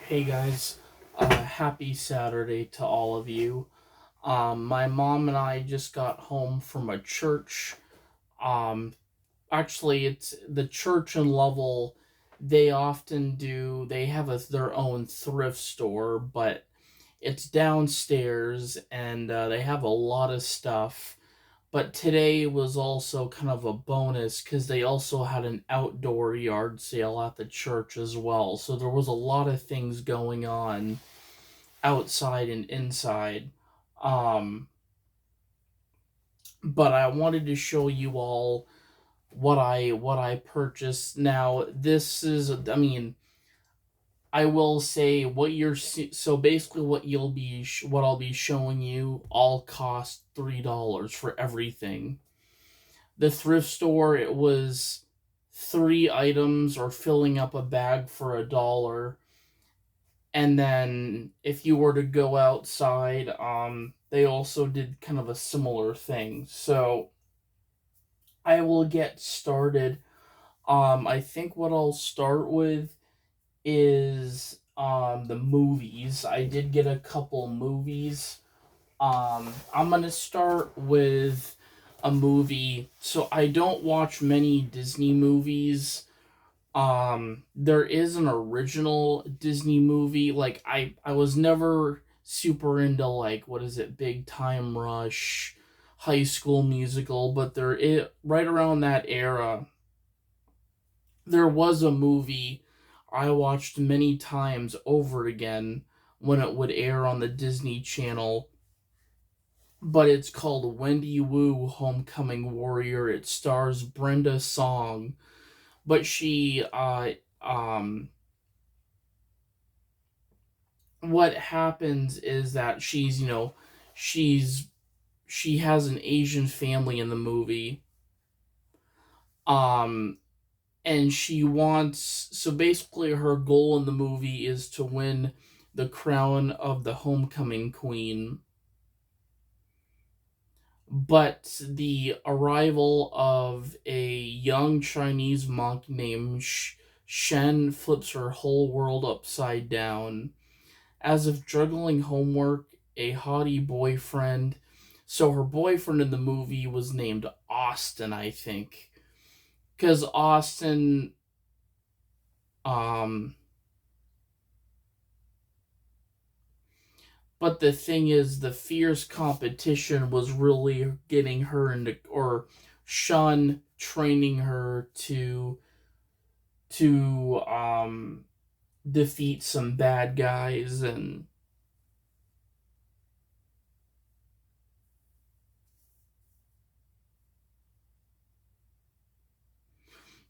Hey guys, happy Saturday to all of you. My mom and I just got home from a church. Um, Actually, it's the church in Lovell. They have their own thrift store, but it's downstairs and they have a lot of stuff. But today was also kind of a bonus because they also had an outdoor yard sale at the church as well. So there was a lot of things going on outside and inside. Um, but I wanted to show you all what I purchased. Now, this is I will say so basically what I'll be showing you all cost $3 for everything. The thrift store, it was three items or filling up a bag for $1. And then if you were to go outside, they also did kind of a similar thing. So I will get started. I think what I'll start with is the movies. I did get a couple movies. I'm gonna start with a movie. So I don't watch many Disney movies. There is an original Disney movie. Like I was never super into like what is it, Big Time Rush, High School Musical, but right around that era, there was a movie I watched many times over again when it would air on the Disney Channel, but it's called Wendy Wu Homecoming Warrior. It stars Brenda Song, but um what happens is that she's she has an Asian family in the movie. Um and she wants so basically her goal in the movie is to win the crown of the homecoming queen. But the arrival of a young Chinese monk named Shen flips her whole world upside down. As if juggling homework, a haughty boyfriend. So her boyfriend in the movie was named Austin, I think. Because Austin, um, but the thing is, the fierce competition was really getting her into, or Shun training her to defeat some bad guys. And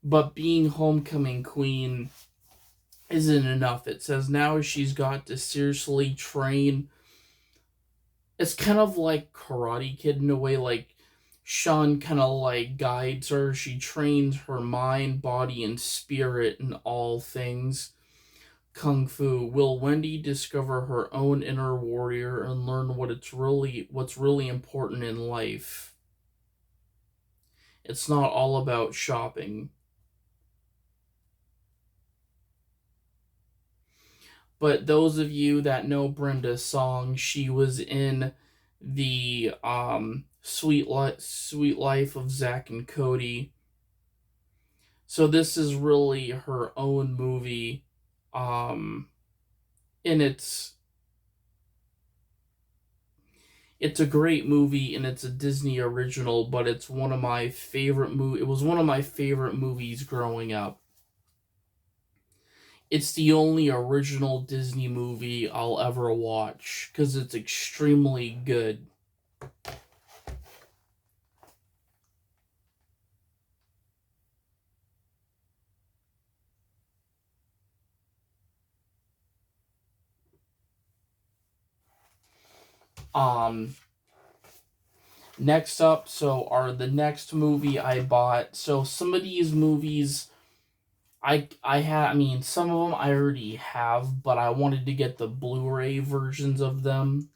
but being homecoming queen isn't enough. It says now she's got to seriously train. It's kind of like Karate Kid in a way, like Sean kind of like guides her. She trains her mind, body, and spirit in all things kung fu. Will Wendy discover her own inner warrior and learn what's really important in life? It's not all about shopping. But those of you that know Brenda's song, she was in the Sweet Life of Zack and Cody. So this is really her own movie. Um and it's a great movie and it's a Disney original, but it was one of my favorite movies growing up. It's the only original Disney movie I'll ever watch cuz it's extremely good. Um Next up, so are the next movie I bought. So some of these movies I mean some of them I already have, but I wanted to get the Blu-ray versions of them.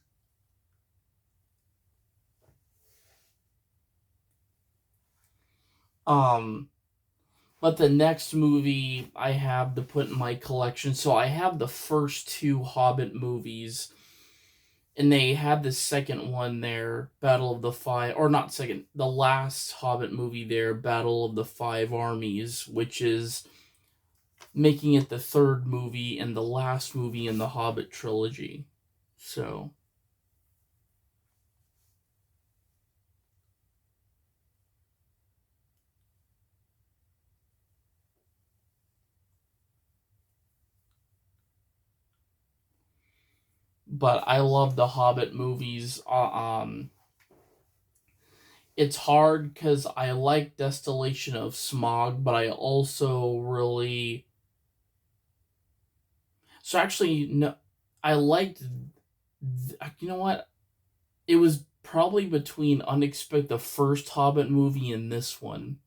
Um But the next movie I have to put in my collection, so I have the first two Hobbit movies, and they had the second one there, Battle of the Five, or not second, the last Hobbit movie there, Battle of the Five Armies, which is making it the third movie and the last movie in the Hobbit trilogy. So, but I love the Hobbit movies. It's hard because I like Distillation of Smog, but I also really. So actually, no, I liked. You know what? It was probably between Unexpected, the first Hobbit movie, and this one,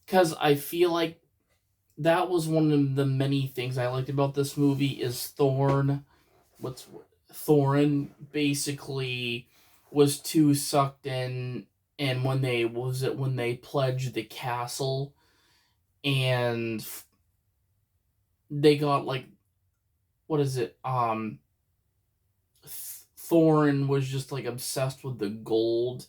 because I feel like that was one of the many things I liked about this movie is What's Thorin basically was too sucked in, and when they pledged the castle, and they got like, what is it? Thorin was just like obsessed with the gold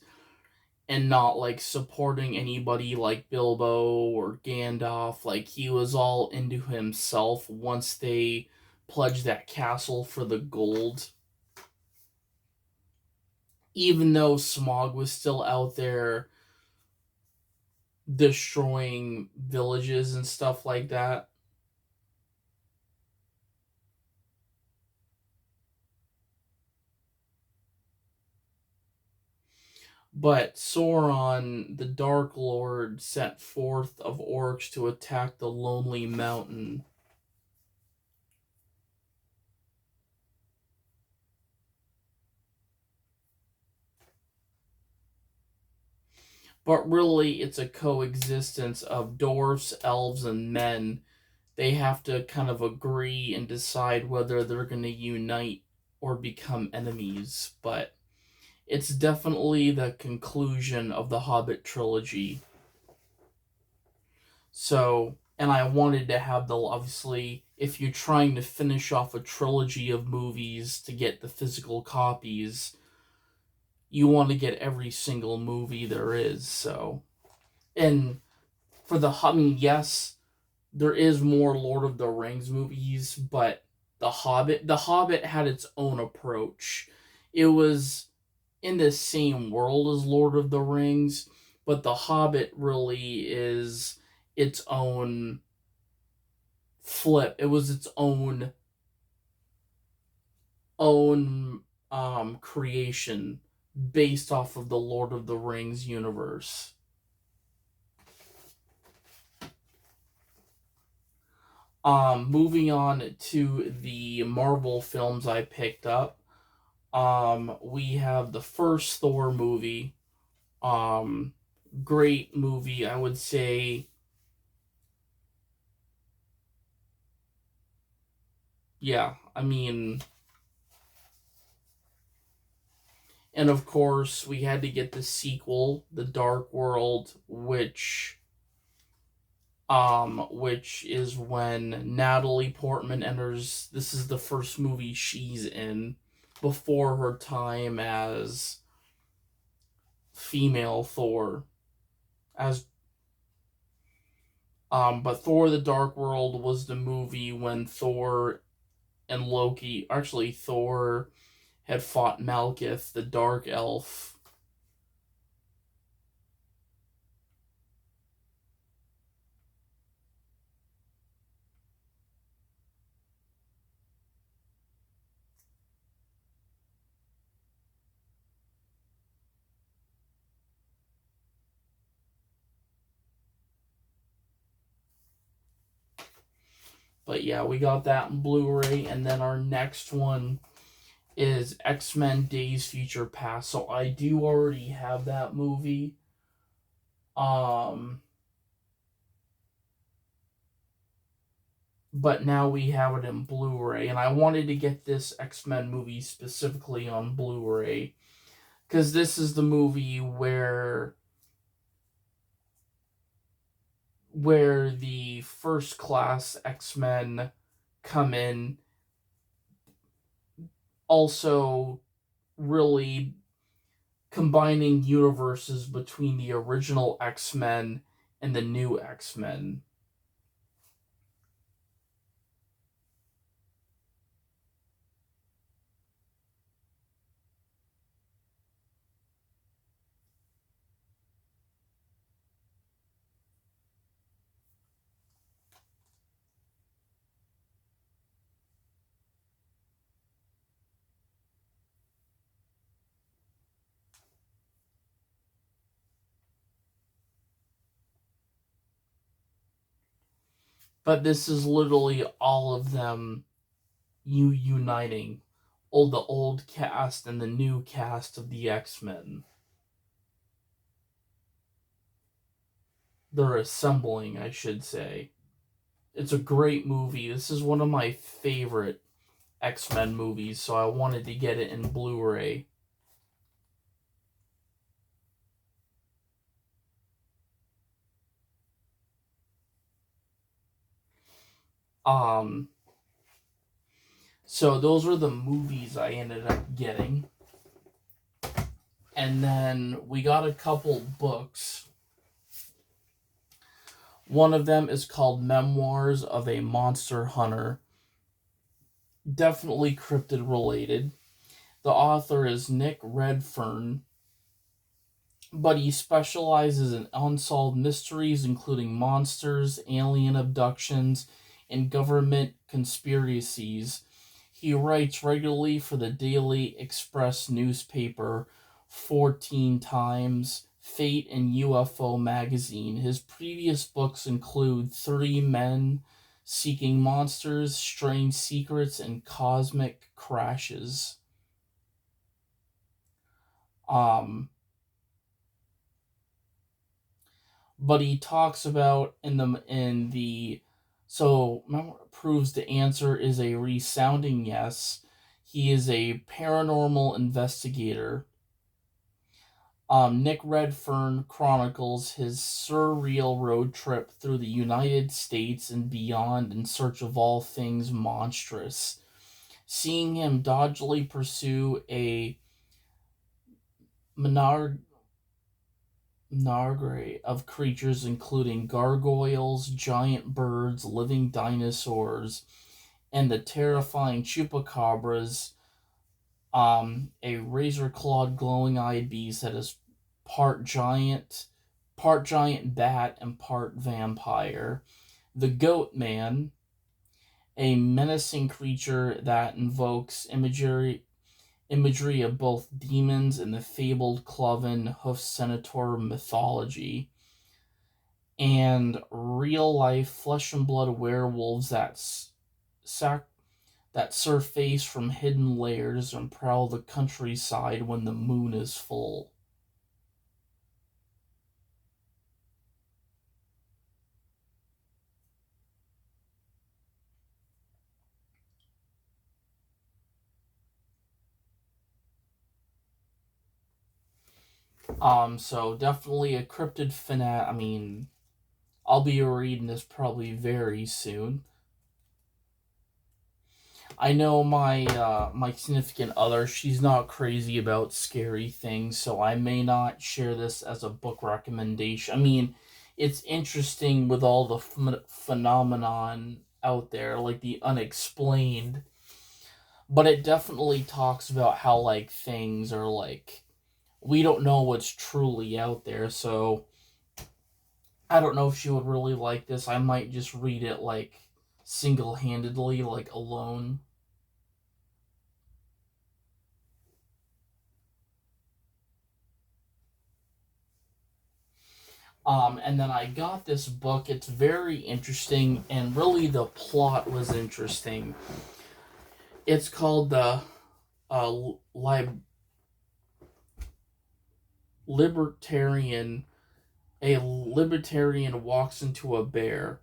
and not like supporting anybody like Bilbo or Gandalf. Like he was all into himself once they pledged that castle for the gold. Even though Smog was still out there destroying villages and stuff like that. But Sauron, the Dark Lord, sent forth of orcs to attack the Lonely Mountain. But really, it's a coexistence of dwarfs, elves, and men. They have to kind of agree and decide whether they're going to unite or become enemies. But it's definitely the conclusion of the Hobbit trilogy. So, and I wanted to have the, obviously, if you're trying to finish off a trilogy of movies to get the physical copies, you want to get every single movie there is. So, and for I mean, yes, there is more Lord of the Rings movies, but the Hobbit had its own approach. It was in the same world as Lord of the Rings, but the Hobbit really is its own flip. It was its own creation based off of the Lord of the Rings universe. Moving on to the Marvel films I picked up. We have the first Thor movie. Um, Great movie, I would say. Yeah, I mean, and of course we had to get the sequel, The Dark World, which is when Natalie Portman enters. This is the first movie she's in before her time as female Thor. As But Thor: The Dark World was the movie when Thor and Loki, actually Thor had fought Malekith, the Dark Elf. But yeah, we got that in Blu-ray, and then our next one is X-Men Days Future Past. So I do already have that movie. Um but now we have it in Blu-ray, and I wanted to get this X-Men movie specifically on Blu-ray cuz this is the movie where where the first class X-Men come in, also really combining universes between the original X-Men and the new X-Men. But this is literally all of them uniting the old cast and the new cast of the X-Men. They're assembling, I should say. It's a great movie. This is one of my favorite X-Men movies, so I wanted to get it in Blu-ray. Um so those were the movies I ended up getting. And then we got a couple books. One of them is called Memoirs of a Monster Hunter. Definitely cryptid related. The author is Nick Redfern, but he specializes in unsolved mysteries, including monsters, alien abductions, and government conspiracies. He writes regularly for the Daily Express newspaper, 14 Times, Fate, and UFO magazine. His previous books include 30 Men, Seeking Monsters, Strange Secrets, and Cosmic Crashes. Um, but he talks about so proves the answer is a resounding yes. He is a paranormal investigator. Nick Redfern chronicles his surreal road trip through the United States and beyond in search of all things monstrous. Seeing him dodgily pursue a menagerie of creatures including gargoyles, giant birds, living dinosaurs, and the terrifying chupacabras, a razor-clawed, glowing-eyed beast that is part giant bat and part vampire. The Goat Man, a menacing creature that invokes imagery of both demons and the fabled cloven hoof centaur mythology, and real life flesh and blood werewolves that surface from hidden layers and prowl the countryside when the moon is full. So definitely a cryptid fanat. I mean, I'll be reading this probably very soon. I know my significant other, she's not crazy about scary things, so I may not share this as a book recommendation. I mean, it's interesting with all the phenomenon out there, like the unexplained, but it definitely talks about how like things are like we don't know what's truly out there. So I don't know if she would really like this. I might just read it like single-handedly, like alone. And then I got this book. It's very interesting, and really the plot was interesting. It's called the uh, Libertarian. A libertarian walks into a bear.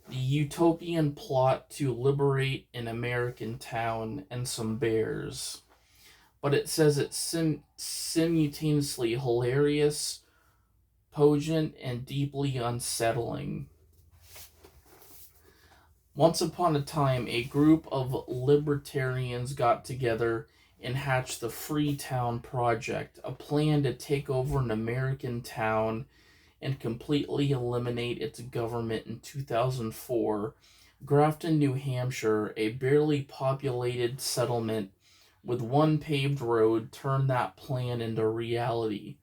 The utopian plot to liberate an American town and some bears. But it says it's simultaneously hilarious, poignant, and deeply unsettling. Once upon a time, a group of libertarians got together and hatched the Freetown Project, a plan to take over an American town and completely eliminate its government in 2004. Grafton, New Hampshire, a barely populated settlement with one paved road, turned that plan into reality.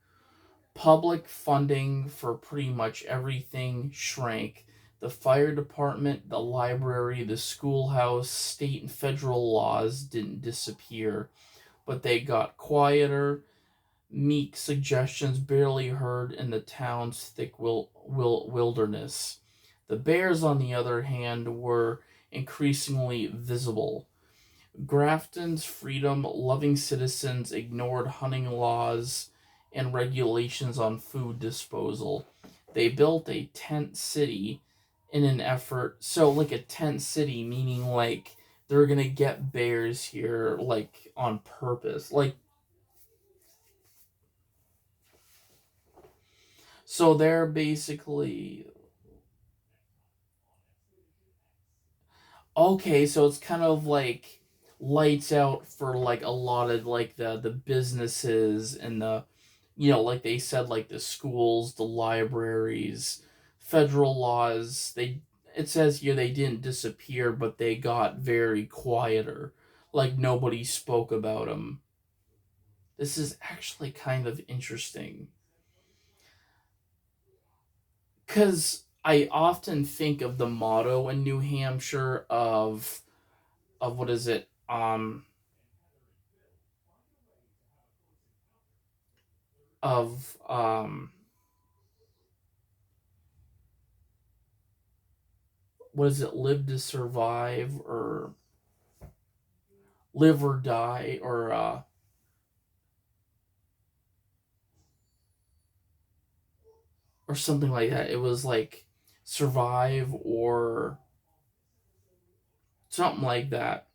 Public funding for pretty much everything shrank. The fire department, the library, the schoolhouse, state and federal laws didn't disappear, but they got quieter. Meek suggestions barely heard in the town's thick wilderness. The bears, on the other hand, were increasingly visible. Grafton's freedom loving citizens ignored hunting laws and regulations on food disposal. They built a tent city in an effort. So, like a tent city, meaning like they're gonna get bears here, like on purpose. Like, so they're basically okay, so it's kind of like lights out for like a lot of like the businesses and the, like they said, like the schools, the libraries, federal laws. They, it says here, they didn't disappear, but they got very quieter, like nobody spoke about them. This is actually kind of interesting because I often think of the motto in New Hampshire of what is it, of what is it, live to survive, or live or die, or something like that. It was like survive or something like that.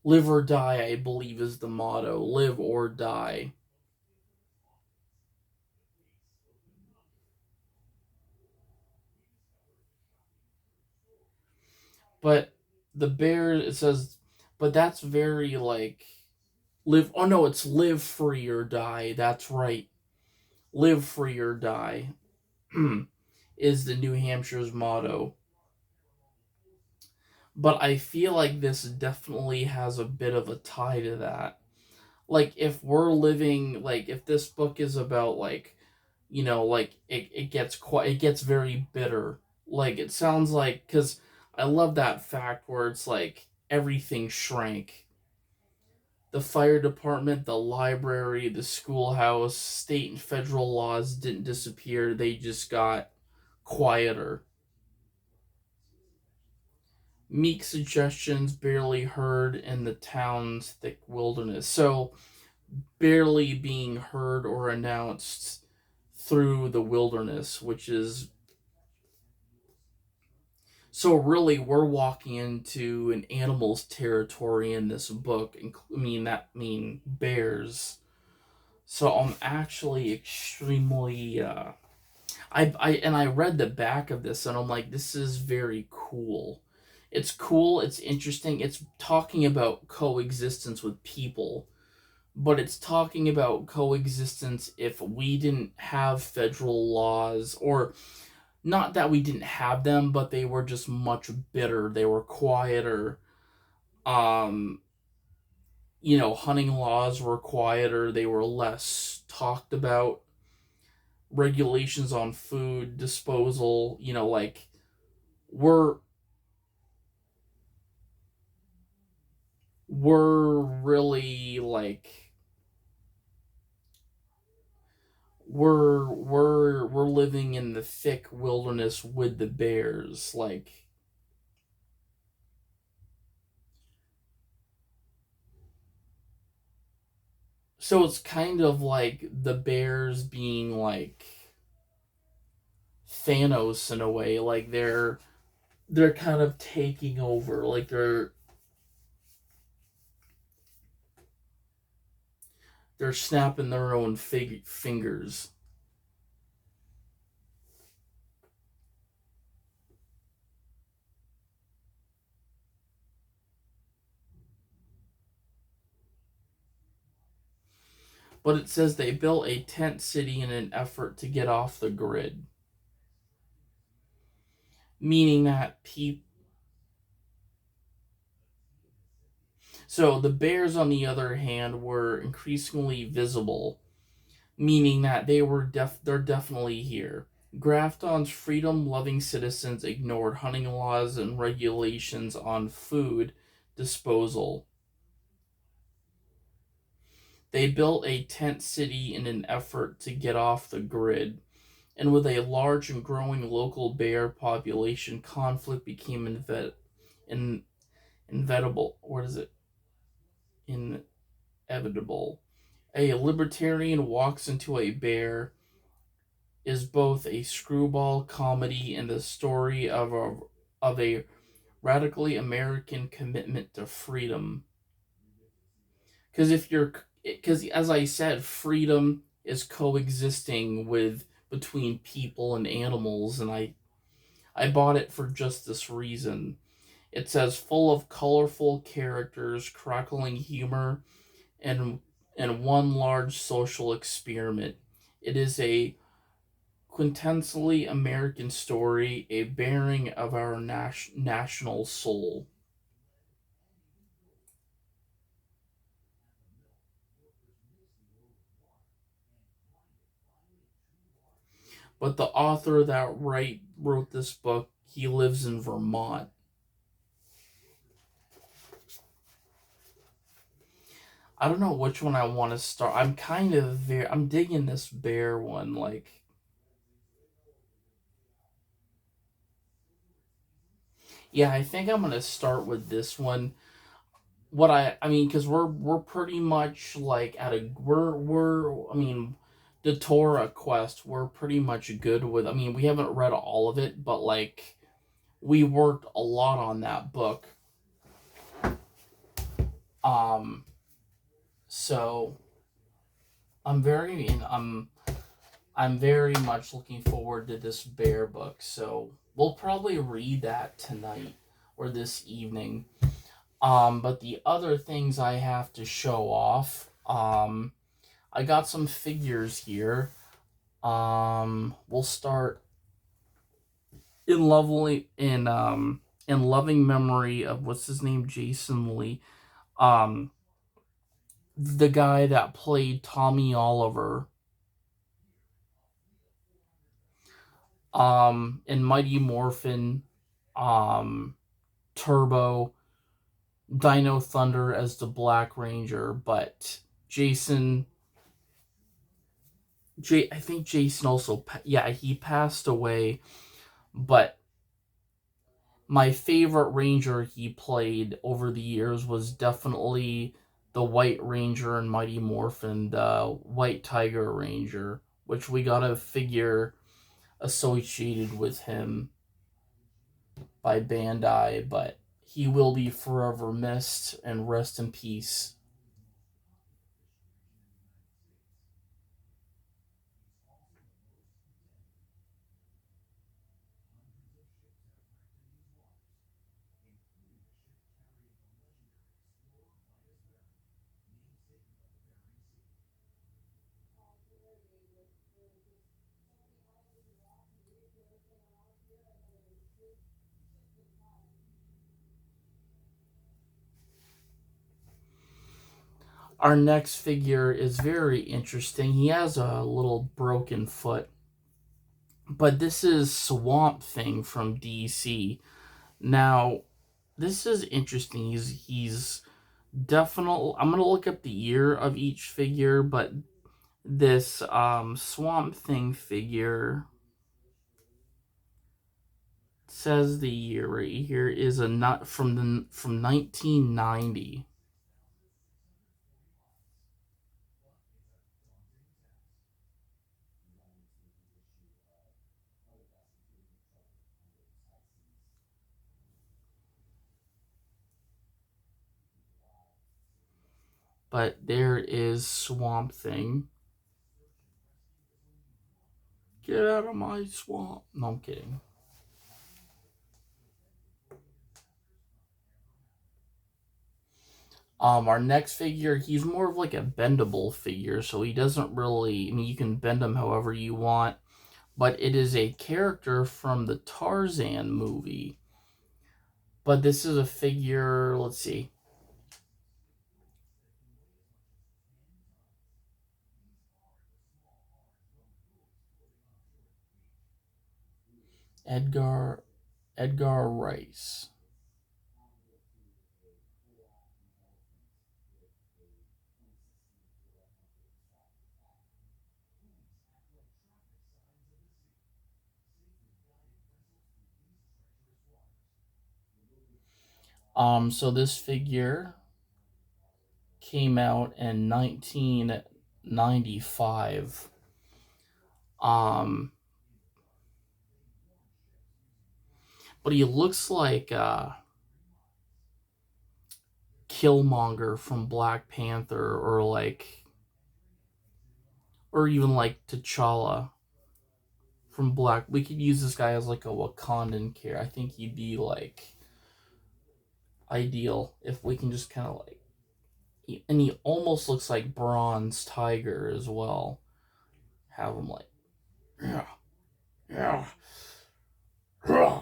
Live or die, I believe, is the motto. Live or die. But the bear, it says, but that's very like live. Oh no, it's live free or die. That's right. Live free or die is the New Hampshire's motto. But I feel like this definitely has a bit of a tie to that. Like if we're living, like if this book is about like, like it gets quite, it gets very bitter. Like it sounds like, because I love that fact where it's like everything shrank. The fire department, the library, the schoolhouse, state and federal laws didn't disappear, they just got quieter. Meek suggestions barely heard in the town's thick wilderness. So, barely being heard or announced through the wilderness, which is, so really we're walking into an animal's territory in this book. And I mean that mean bears. So I'm actually extremely I read the back of this and I'm like, this is very cool. It's cool, it's interesting. It's talking about coexistence with people, but it's talking about coexistence if we didn't have federal laws, or not that we didn't have them, but they were just much bitter, they were quieter. um Hunting laws were quieter, they were less talked about. Regulations on food disposal, like we're we're really like we're living in the thick wilderness with the bears, like, so it's kind of like the bears being like Thanos in a way, like they're kind of taking over, like they're snapping their own fingers. But it says they built a tent city in an effort to get off the grid, meaning that people. So the bears, on the other hand, were increasingly visible, meaning that they're definitely here. Grafton's freedom-loving citizens ignored hunting laws and regulations on food disposal. They built a tent city in an effort to get off the grid, and with a large and growing local bear population, conflict became in, inevitable. What is it? Inevitable. A libertarian walks into a bear is both a screwball comedy and the story of a radically American commitment to freedom. Because as I said, freedom is coexisting with between people and animals, and I bought it for just this reason. It says full of colorful characters, crackling humor, and one large social experiment. It is a quintessentially American story, a bearing of our national soul. But the author that wrote this book, he lives in Vermont. I don't know which one I want to start. I'm digging this bear one. Like, yeah, I think I'm gonna start with this one. I mean, because we're pretty much like at a we're I mean, the Torah quest we're pretty much good with. I mean, we haven't read all of it, but like we worked a lot on that book. Um, so I'm very much looking forward to this bear book. So we'll probably read that tonight or this evening. But the other things I have to show off. I got some figures here. We'll start in loving memory of what's his name, Jason Lee. Um, the guy that played Tommy Oliver. In Mighty Morphin, um, Turbo, Dino Thunder as the Black Ranger, but Jason, I think Jason also, yeah, he passed away. But my favorite Ranger he played over the years was definitely the White Ranger in Mighty Morphin, the White Tiger Ranger, which we got a figure associated with him by Bandai, but he will be forever missed and rest in peace. Our next figure is very interesting. He has a little broken foot, but this is Swamp Thing from DC. Now, this is interesting. He's definitely. I'm gonna look up the year of each figure, but this Swamp Thing figure says the year right here is a not from 1990. But there is Swamp Thing. Get out of my swamp. No, I'm kidding. Our next figure, he's more of like a bendable figure, so he doesn't really, I mean, you can bend him however you want, but it is a character from the Tarzan movie. But this is a figure, let's see, Edgar Edgar Rice. So this figure came out in 1995. Um, but he looks like Killmonger from Black Panther, or even like T'Challa from Black. We could use this guy as like a Wakandan character. I think he'd be like ideal if we can just kind of like. And he almost looks like Bronze Tiger as well. Have him like, yeah, yeah, yeah.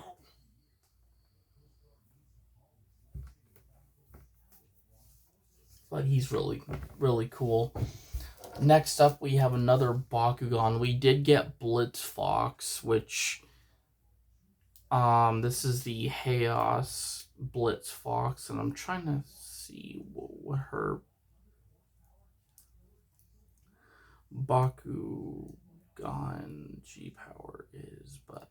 But he's really, really cool. Next up, we have another Bakugan. We did get Blitz Fox, which this is the Chaos Blitz Fox, and I'm trying to see what her Bakugan G power is, but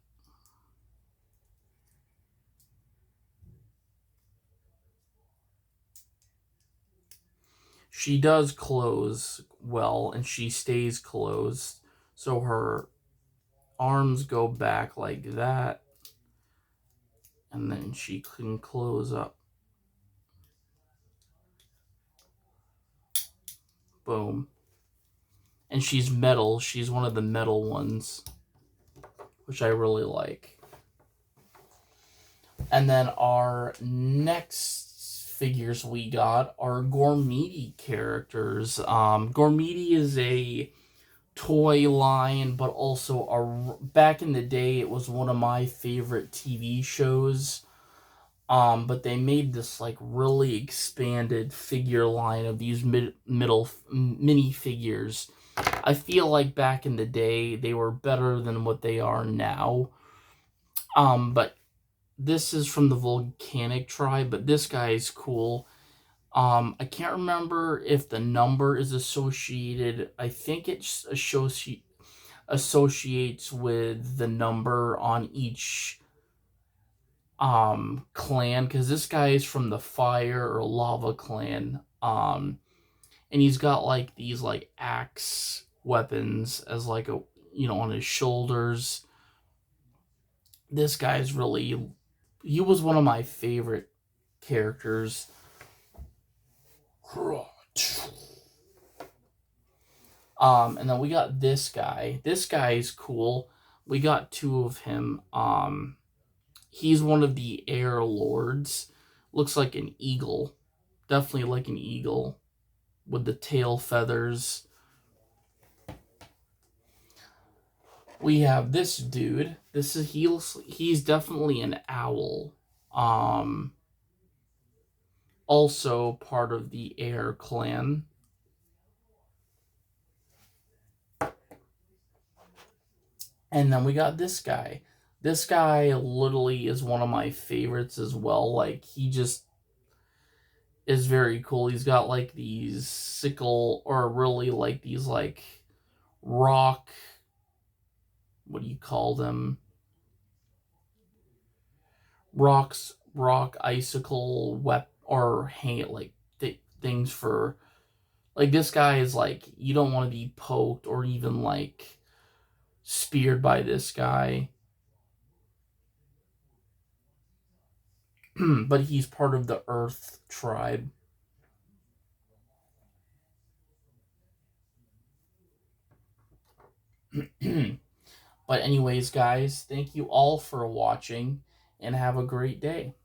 she does close well, and she stays closed, so her arms go back like that, and then she can close up. Boom. And she's metal. She's one of the metal ones, which I really like. And then our next figures we got are Gormiti characters. Gormiti is a toy line, but also back in the day, it was one of my favorite TV shows. But they made this like really expanded figure line of these middle mini figures. I feel like back in the day they were better than what they are now. But this is from the volcanic tribe, but this guy is cool. I can't remember if the number is associated. I think it associates with the number on each clan, because this guy is from the fire or lava clan. And he's got like these like axe weapons as like a, on his shoulders. This guy's really, he was one of my favorite characters. And then we got this guy. This guy is cool. We got two of him. He's one of the air lords. Looks like an eagle. Definitely like an eagle with the tail feathers. We have this dude. He's definitely an owl. Um Also part of the air clan. And then we got this guy. This guy literally is one of my favorites as well. Like, he just is very cool. He's got like these sickle, or really like these like rock, what do you call them? Rock icicle or like things for, like, this guy is like, you don't want to be poked or even like speared by this guy. But he's part of the Earth tribe. But anyways, guys, thank you all for watching, and have a great day.